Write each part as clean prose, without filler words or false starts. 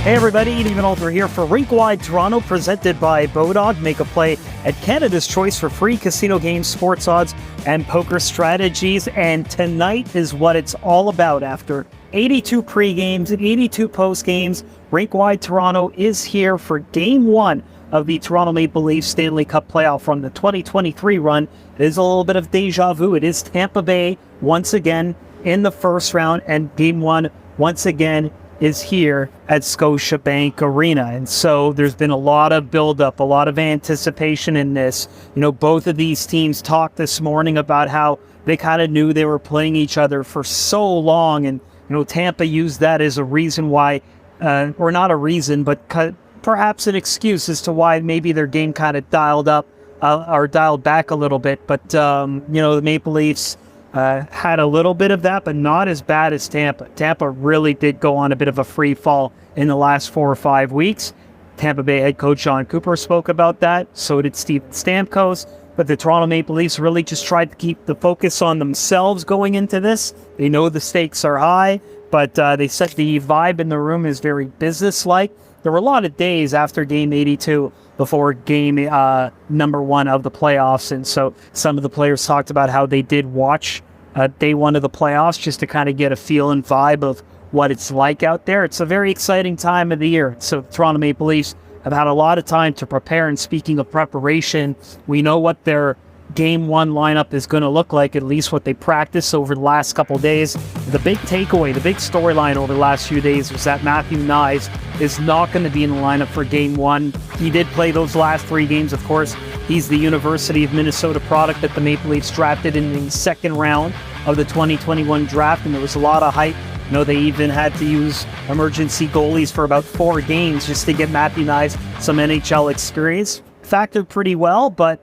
Hey everybody, Ian Alter here for Rink Toronto, presented by Bodog. Make a play at Canada's choice for free casino games, sports odds, and poker strategies. And tonight is what it's all about. After 82 pre-games and 82 post-games, Rink Toronto is here for Game 1 of the Toronto Maple Leafs Stanley Cup Playoff from the 2023 run. It is a little bit of deja vu. It is Tampa Bay once again in the first round, and Game 1 once again is here at Scotiabank Arena. And so there's been a lot of buildup, a lot of anticipation in this. You know, both of these teams talked this morning about how they kind of knew they were playing each other for so long. And, you know, Tampa used that as a reason why, or not a reason, but perhaps an excuse as to why maybe their game kind of dialed up or dialed back a little bit. But, you know, the Maple Leafs had a little bit of that, but not as bad as Tampa. Tampa really did go on a bit of a free fall in the last 4 or 5 weeks. Tampa Bay head coach John Cooper spoke about that. So did Steven Stamkos. But the Toronto Maple Leafs really just tried to keep the focus on themselves going into this. They know the stakes are high, but they said the vibe in the room is very businesslike. There were a lot of days after Game 82 before Game number 1 of the playoffs. And so some of the players talked about how they did watch day 1 of the playoffs just to kind of get a feel and vibe of what it's like out there. It's a very exciting time of the year. So Toronto Maple Leafs have had a lot of time to prepare. And speaking of preparation, we know what their Game 1 lineup is going to look like, at least what they practiced over the last couple of days. The big takeaway, the big storyline over the last few days was that Matthew Knies is not going to be in the lineup for Game 1. He did play those last 3 games, of course. He's the University of Minnesota product that the Maple Leafs drafted in the second round of the 2021 draft, and there was a lot of hype. You know, they even had to use emergency goalies for about 4 games just to get Matthew Knies some NHL experience. Factored pretty well, but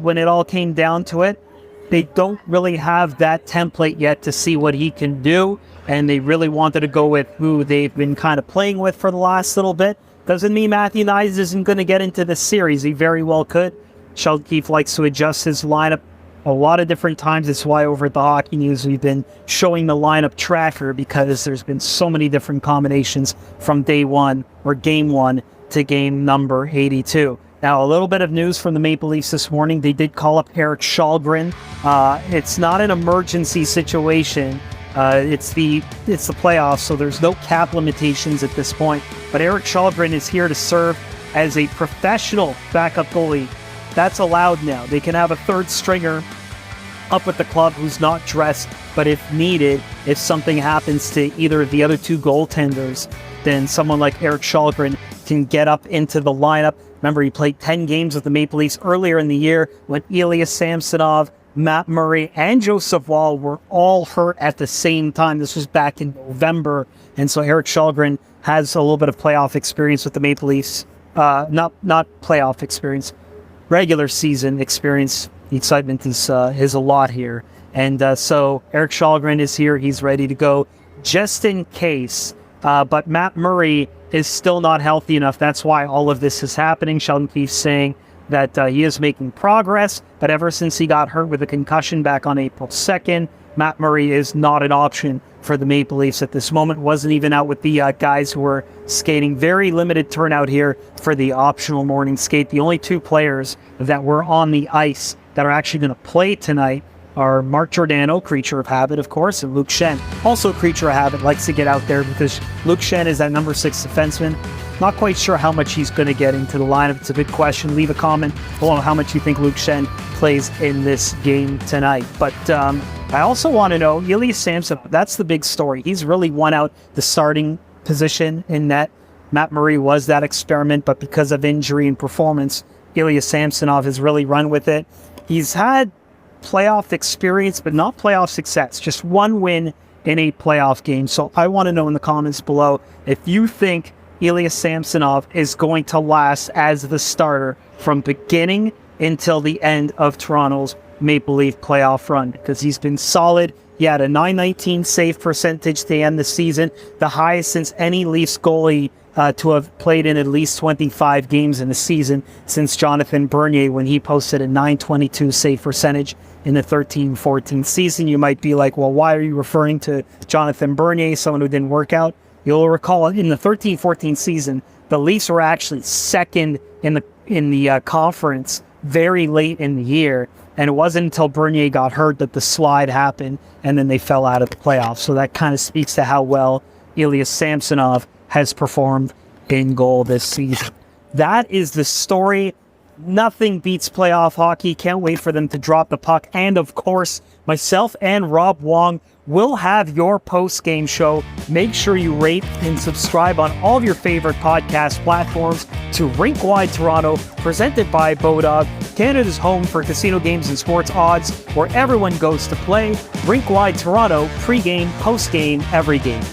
when it all came down to it, they don't really have that template yet to see what he can do, and they really wanted to go with who they've been kind of playing with for the last little bit. Doesn't mean Matthew Knies isn't going to get into this series. He very well could. Sheldon Keefe likes to adjust his lineup a lot of different times. It's why over at the Hockey News we've been showing the lineup tracker, because there's been so many different combinations from day 1 or Game 1 to game number 82. Now, a little bit of news from the Maple Leafs this morning. They did call up Erik Kallgren. It's not an emergency situation. It's the playoffs, so there's no cap limitations at this point. But Erik Kallgren is here to serve as a professional backup goalie. That's allowed now. They can have a third stringer up with the club who's not dressed, but if needed, if something happens to either of the other 2 goaltenders, then someone like Erik Kallgren can get up into the lineup. Remember, he played 10 games with the Maple Leafs earlier in the year when Ilya Samsonov, Matt Murray, and Joseph Woll were all hurt at the same time. This was back in November. And so Erik Kallgren has a little bit of playoff experience with the Maple Leafs. Not playoff experience, regular season experience. The excitement is a lot here. And so Erik Kallgren is here. He's ready to go just in case. But Matt Murray is still not healthy enough. That's why all of this is happening. Sheldon Keefe saying that he is making progress, but ever since he got hurt with a concussion back on April 2nd, Matt Murray is not an option for the Maple Leafs at this moment. Wasn't even out with the guys who were skating. Very limited turnout here for the optional morning skate. The only 2 players that were on the ice that are actually going to play tonight are Mark Giordano, creature of habit, of course, and Luke Schenn, also creature of habit, likes to get out there because Luke Schenn is that number 6 defenseman. Not quite sure how much he's going to get into the lineup. It's a good question. Leave a comment below how much you think Luke Schenn plays in this game tonight. But I also want to know, Ilya Samsonov, that's the big story. He's really won out the starting position in net. Matt Murray was that experiment, but because of injury and performance, Ilya Samsonov has really run with it. He's had playoff experience, but not playoff success. Just 1 win in a playoff game. So I want to know in the comments below if you think Ilya Samsonov is going to last as the starter from beginning until the end of Toronto's Maple Leaf playoff run, because he's been solid. He had a .919 save percentage to end the season, the highest since any Leafs goalie to have played in at least 25 games in a season since Jonathan Bernier, when he posted a .922 save percentage in the 13-14 season. You might be like, well, why are you referring to Jonathan Bernier, someone who didn't work out? You'll recall in the 13-14 season, the Leafs were actually second in the conference very late in the year, and it wasn't until Bernier got hurt that the slide happened, and then they fell out of the playoffs. So that kind of speaks to how well Ilya Samsonov has performed in goal this season. That is the story. Nothing beats playoff hockey. Can't wait for them to drop the puck. And of course, myself and Rob Wong will have your post-game show. Make sure you rate and subscribe on all of your favorite podcast platforms to Rink Wide Toronto, presented by Bodog, Canada's home for casino games and sports odds, where everyone goes to play. Rink Wide Toronto, pre-game, post-game, every game.